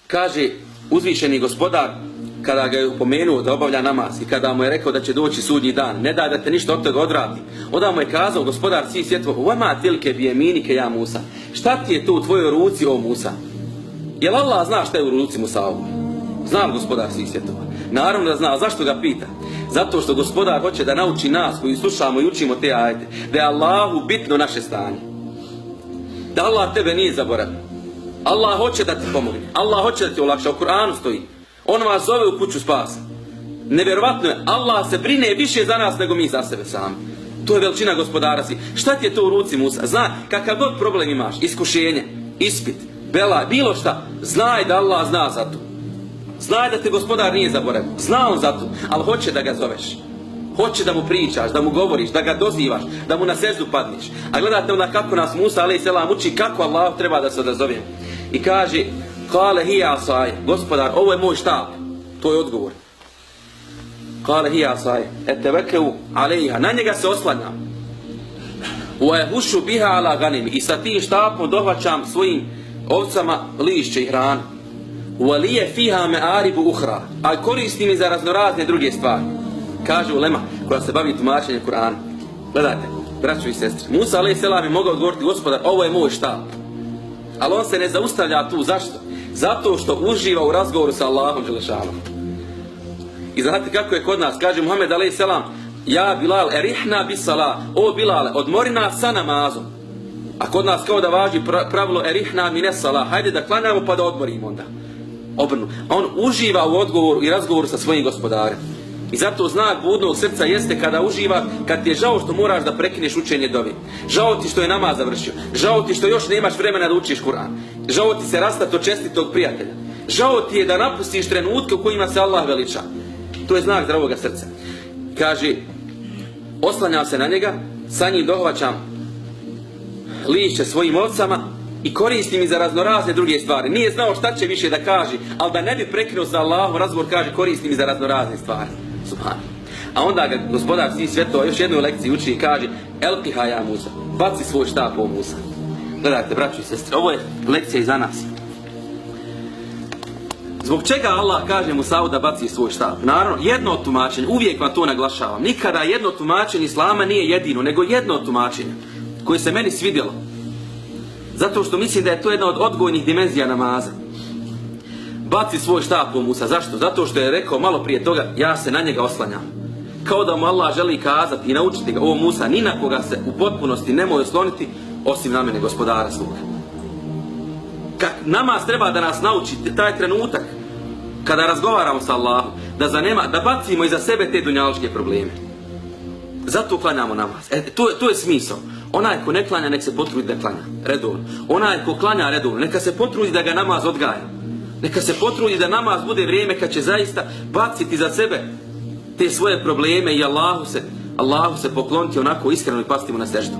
Kaže uzvišeni gospodar, kada ga je upomenuo da obavlja namaz i kada mu je rekao da će doći sudnji dan, ne da te ništa od toga odradi, onda mu je kazao gospodar svih svjetova: "Vama tilke bijeminike ja Musa." Šta ti je to u tvojoj ruci, o Musa? Jel Allah zna šta je u ruci Musaovu? Zna gospodar svih svjetova? Naravno da zna. Zašto ga pita? Zato što gospodar hoće da nauči nas koji slušamo i učimo te ajete, da je Allahu bitno naše stanje, da Allah tebe nije zaboravio. Allah hoće da ti pomogne, Allah hoće da ti olakša. U Kur'anu stoji: on vas zove u kuću spasa. Nevjerovatno je, Allah se brine više za nas nego mi za sebe sami. To je veličina gospodara svi. Šta ti je to u ruci, Musa? Zna, kakav god problem imaš, iskušenje, ispit, bela, bilo šta, znaj da Allah zna za to. Znaj da te gospodar nije zaboravio. Zna on za to, ali hoće da ga zoveš. Hoće da mu pričaš, da mu govoriš, da ga dozivaš, da mu na seždu padneš. A gledate onda kako nas Musa a.s. uči kako Allah treba da se odazove. I kaže: "Kale hi asaj." Gospodar, ovo je moj štap. To je odgovor. Kale hi asaj etevekeu alejha. Na njega se oslanjam. Wa yahushu biha ala ganim. I sa tim štapom dohvaćam svojim ovcama lišće i hranu. Wa liye fiha ma'aribu ukhra. A koristim i za raznorazne druge stvari. Kaže ulema koja se bavi tumačenjem Kur'ana. Gledajte, braćo i sestre, Musa a.s. je mogao odgovoriti: gospodar, ovo je moj štap. Ali on se ne zaustavlja tu. Zašto? Zato što uživa u razgovoru sa Allahom dželešanom. I znate kako je kod nas? Kaže Muhammed a.s. Ja Bilal erihna bis salah. O Bilale, odmori nas sa namazom. A kod nas kao da važi pravilo erihna mines salah. Hajde da klanjamo pa da odmorimo onda. Obrnu. On uživa u odgovoru i razgovoru sa svojim gospodarem. I zato znak budnog srca jeste kada uživa, kad ti je žao što moraš da prekineš učenje dovi. Žao ti što je namaz završio. Žao ti što još nemaš vremena da učiš Kur'an. Žao ti se rastati od čestitog prijatelja. Žao ti je da napustiš trenutke u kojima se Allah veliča. To je znak zdravoga srca. Kaže, oslanjam se na njega, sa njim dohvaćam lišće svojim ovcama i koristim i za raznorazne druge stvari. Nije znao šta će više da kaže, ali da ne bi prekinuo sa Allahom razgovor, kaže koristim i za raznorazne stvari. Subhan. A onda ga gospodar svih svjetova još jednu lekciju uči i kaže: Elqiha ja Musa. Baci svoj štap, o Musa. Gledajte, braćo i sestre, ovo je lekcija i za nas. Zbog čega Allah kaže Musau da baci svoj štap? Naravno, jedno tumačenje, uvijek vam to naglašavam. Nikada jedno tumačenje Islama nije jedino, nego jedno tumačenje koje se meni svidjelo. Zato što mislim da je to jedna od odgojnih dimenzija namaza. Baci svoj štap, o Musa. Zašto? Zato što je rekao malo prije toga: ja se na njega oslanjam. Kao da mu Allah želi kazati i naučiti ga: o Musa, ni na koga se u potpunosti nemoj osloniti osim na mene, gospodara svoga. Namaz treba da nas nauči taj trenutak kada razgovaramo sa Allahom, da bacimo iza sebe te dunjaličke probleme. Zato klanjamo namaz. To je smisao. Onaj ko ne klanja, nek se potrudi da klanja redovno. Onaj ko klanja redovno, neka se potrudi da ga namaz odgaja. Neka se potrudi da namaz bude vrijeme kad će zaista baciti za sebe te svoje probleme i Allahu se pokloniti onako iskreno i pasti mu na seždu.